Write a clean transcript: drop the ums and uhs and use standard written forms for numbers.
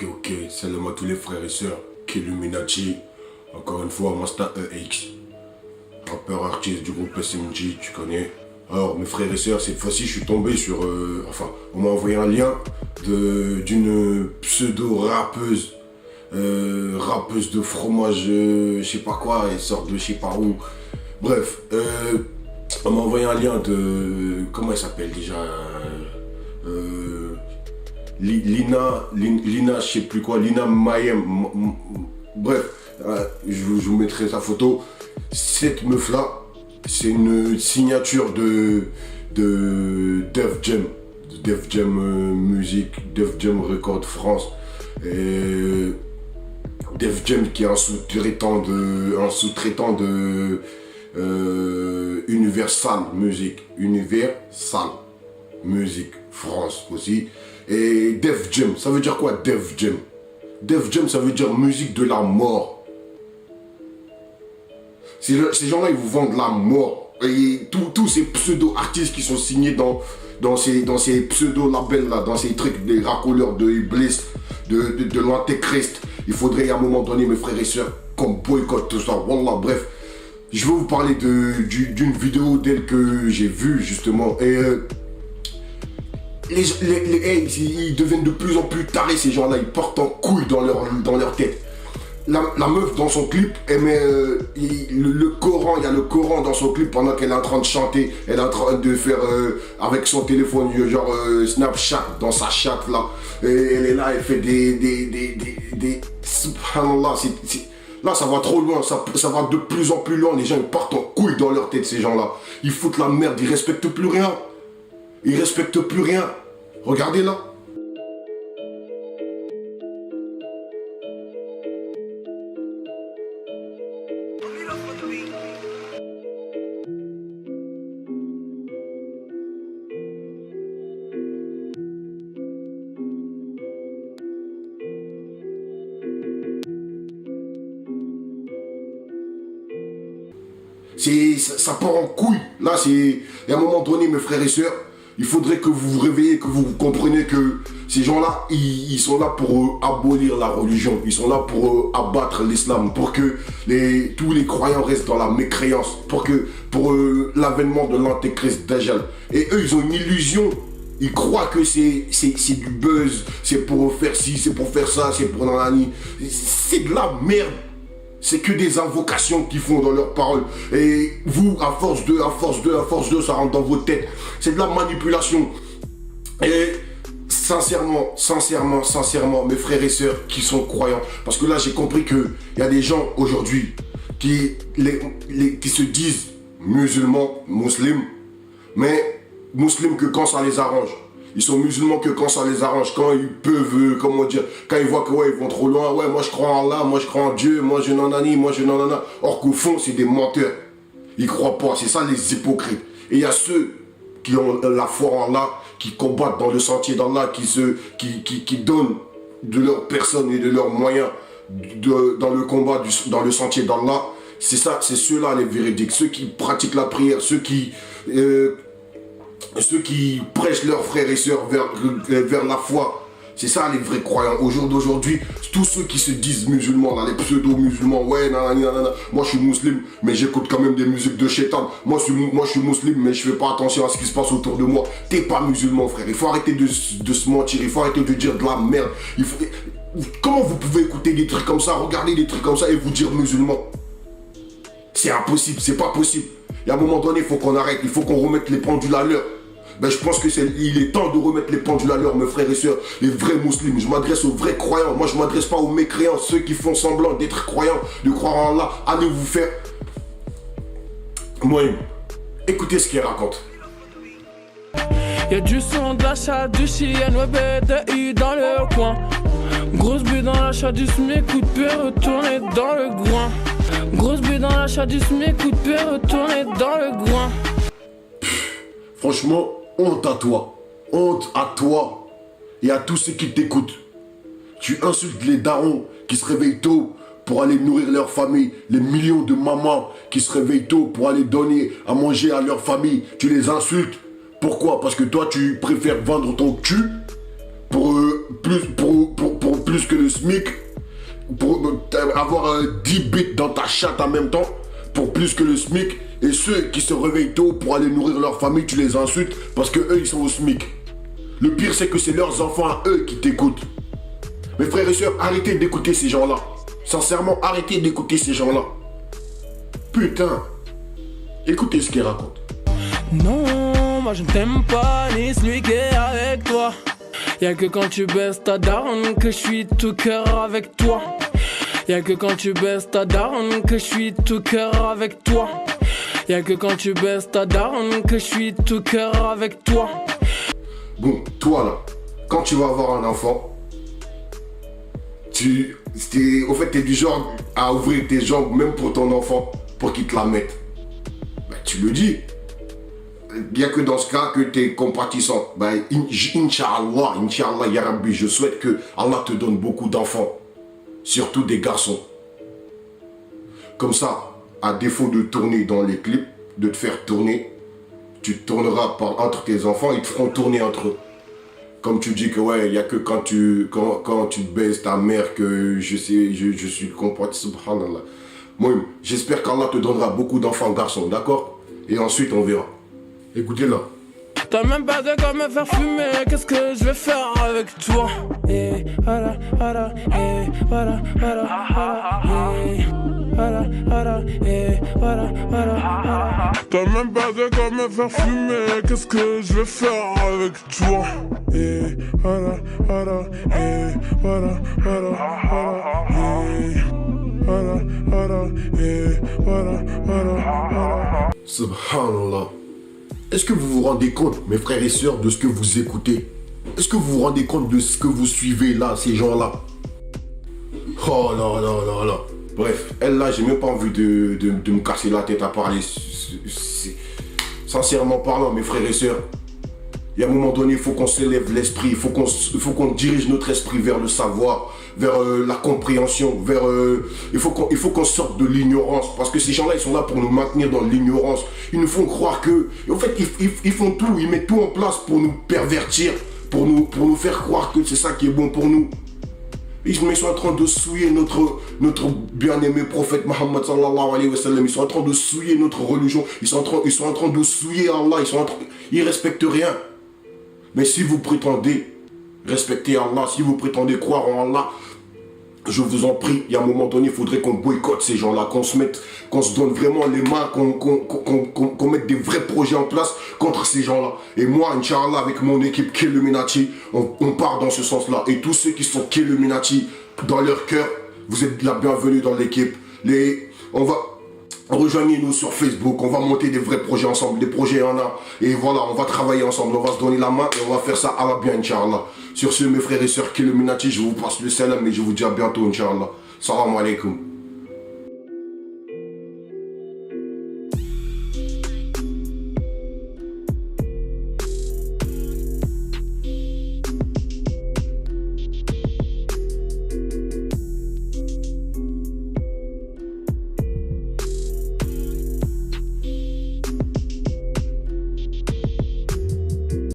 Ok, salam à tous les frères et sœurs, Killuminati. Encore une fois, Master EX, rappeur artiste du groupe SMG, tu connais. Alors, mes frères et sœurs, cette fois-ci, je suis tombé sur... on m'a envoyé un lien d'une pseudo-rappeuse. Rappeuse de fromage, je sais pas quoi, elle sort de je sais pas où. Bref, on m'a envoyé un lien de... Comment elle s'appelle déjà Lina, je sais plus quoi, Lina Mayem. Bref, je vous mettrai sa photo. Cette meuf-là, c'est une signature de Def Jam. Def Jam Music, Def Jam Record France. Et Def Jam qui est un sous-traitant de Universal Music France aussi. Et Def Jam, ça veut dire quoi Def Jam? Def Jam, ça veut dire musique de la mort. Ces gens-là, ils vous vendent la mort. Et tous ces pseudo-artistes qui sont signés dans ces pseudo-labels-là, dans ces trucs des racoleurs de Iblis, de l'Antéchrist. Il faudrait à un moment donné, mes frères et sœurs, qu'on boycotte tout ça. Wallah, bref. Je vais vous parler d'une vidéo d'elle que j'ai vue, justement. Et ils deviennent de plus en plus tarés, ces gens-là. Ils portent en couille dans leur tête. La meuf, dans son clip, elle met le Coran. Il y a le Coran dans son clip pendant qu'elle est en train de chanter. Elle est en train de faire avec son téléphone, genre Snapchat, dans sa chatte, là. Et elle est là, elle fait des subhanallah, là, ça va trop loin, ça va de plus en plus loin. Les gens, ils partent en couille dans leur tête, ces gens-là. Ils foutent la merde, ils respectent plus rien. Ils respectent plus rien. Regardez là. Ça part en couille. Là, à un moment donné, mes frères et sœurs, il faudrait que vous vous réveillez, que vous compreniez que ces gens-là, ils sont là pour abolir la religion. Ils sont là pour abattre l'islam, pour que tous les croyants restent dans la mécréance, pour l'avènement de l'antéchrist Dajjal. Et eux, ils ont une illusion. Ils croient que c'est du buzz, c'est pour faire ci, c'est pour faire ça, c'est pour nanani. C'est de la merde. C'est que des invocations qu'ils font dans leurs paroles. Et vous, à force de, ça rentre dans vos têtes. C'est de la manipulation. Et sincèrement, mes frères et sœurs qui sont croyants. Parce que là, j'ai compris qu'il y a des gens aujourd'hui qui se disent musulmans, mais musulmans que quand ça les arrange. Ils sont musulmans que quand ça les arrange, quand ils peuvent, quand ils voient que ils vont trop loin, moi je crois en Allah, moi je crois en Dieu, moi je nanani, moi je nanana. Or qu'au fond, c'est des menteurs. Ils croient pas, c'est ça les hypocrites. Et il y a ceux qui ont la foi en Allah, qui combattent dans le sentier d'Allah, qui donnent de leur personne et de leurs moyens dans le combat, dans le sentier d'Allah. C'est ça, c'est ceux-là les véridiques, ceux qui pratiquent la prière, ceux qui prêchent leurs frères et sœurs vers la foi. C'est ça les vrais croyants. Au jour d'aujourd'hui, tous ceux qui se disent musulmans, là, les pseudo-musulmans, nanana, moi je suis musulman, mais j'écoute quand même des musiques de shaitan. Moi je suis musulman, mais je fais pas attention à ce qui se passe autour de moi. T'es pas musulman, frère. Il faut arrêter de se mentir, il faut arrêter de dire de la merde. Comment vous pouvez écouter des trucs comme ça, regarder des trucs comme ça et vous dire musulman? C'est impossible, c'est pas possible. Et à un moment donné, il faut qu'on arrête, il faut qu'on remette les pendules à l'heure. Je pense qu'il est temps de remettre les pendules à l'heure, mes frères et sœurs, les vrais musulmans. Je m'adresse aux vrais croyants, moi je m'adresse pas aux mécréants, ceux qui font semblant d'être croyants, de croire en Allah. Allez vous faire... Moi, écoutez ce qu'il raconte. Y'a du son de l'achat du chien, BDI dans le coin. Grosse bulle dans l'achat du SMIC, coup de pied retourné dans le groin. Grosse bulle dans l'achat du SMIC, coup de pied retourné dans le groin. Franchement, honte à toi. Honte à toi et à tous ceux qui t'écoutent. Tu insultes les darons qui se réveillent tôt pour aller nourrir leur famille. Les millions de mamans qui se réveillent tôt pour aller donner à manger à leur famille. Tu les insultes. Pourquoi? Parce que toi, tu préfères vendre ton cul pour pour plus que le SMIC, pour avoir 10 bits dans ta chatte en même temps, pour plus que le SMIC, et ceux qui se réveillent tôt pour aller nourrir leur famille, tu les insultes parce que eux ils sont au SMIC. Le pire c'est que c'est leurs enfants à eux qui t'écoutent. Mes frères et sœurs, arrêtez d'écouter ces gens-là. Sincèrement, arrêtez d'écouter ces gens-là. Putain, écoutez ce qu'ils racontent. Non, moi je ne t'aime pas, ni celui qui est avec toi. Y'a que quand tu baisses ta daronne que je suis tout cœur avec toi. Y'a que quand tu baisses ta daronne que je suis tout cœur avec toi. Y'a que quand tu baisses ta daronne que je suis tout cœur avec toi. Bon, toi là, quand tu vas avoir un enfant, au fait t'es du genre à ouvrir tes jambes même pour ton enfant, pour qu'il te la mette. Ben, tu le dis. Il n'y a que dans ce cas que tu es compatissant. Ben, Inch'Allah, Ya Rabbi, je souhaite que Allah te donne beaucoup d'enfants. Surtout des garçons. Comme ça, à défaut de tourner dans les clips, de te faire tourner, tu tourneras entre tes enfants, ils te feront tourner entre eux. Comme tu dis que ouais, il n'y a que quand tu baises ta mère que je suis compatissant, subhanallah. Moi, j'espère qu'Allah te donnera beaucoup d'enfants garçons, d'accord? Et ensuite, on verra. Écoutez-la. T'as même pas de quoi me faire fumer, qu'est-ce que je vais faire avec toi? Et voilà, voilà, et voilà, voilà, voilà, et voilà, voilà, et voilà, voilà, voilà. T'as même pas de quoi me faire fumer, qu'est-ce que je vais faire avec toi? Et voilà, voilà, et voilà, voilà, voilà, et voilà, voilà, et voilà, voilà, voilà. Subhanallah. Est-ce que vous vous rendez compte, mes frères et sœurs, de ce que vous écoutez? Est-ce que vous vous rendez compte de ce que vous suivez là, ces gens-là? Oh là là là là. Bref, elle là, j'ai même pas envie de me casser la tête à parler. Sincèrement parlant, mes frères et sœurs, il y a un moment donné, il faut qu'on s'élève l'esprit, il faut qu'on dirige notre esprit vers le savoir, vers la compréhension, il faut qu'on sorte de l'ignorance, parce que ces gens-là, ils sont là pour nous maintenir dans l'ignorance. Ils nous font croire que, en fait, ils font tout, ils mettent tout en place pour nous pervertir, pour nous faire croire que c'est ça qui est bon pour nous. Ils sont en train de souiller notre bien-aimé prophète Mohammed sallallahu alayhi wa sallam. Ils sont en train de souiller notre religion. Ils sont en train de souiller Allah. Ils respectent rien. Mais si vous prétendez respecter Allah, si vous prétendez croire en Allah, je vous en prie, il y a un moment donné, il faudrait qu'on boycotte ces gens-là, qu'on se donne vraiment les mains, qu'on mette des vrais projets en place contre ces gens-là. Et moi, Inch'Allah, avec mon équipe Killuminati, on part dans ce sens-là. Et tous ceux qui sont Killuminati dans leur cœur, vous êtes la bienvenue dans l'équipe. Rejoignez-nous sur Facebook, on va monter des vrais projets ensemble, des projets en a. Et voilà, on va travailler ensemble, on va se donner la main et on va faire ça à la bien, Inch'Allah. Sur ce, mes frères et sœurs Killuminati, je vous passe le salam et je vous dis à bientôt, Inch'Allah. Salam alaikum.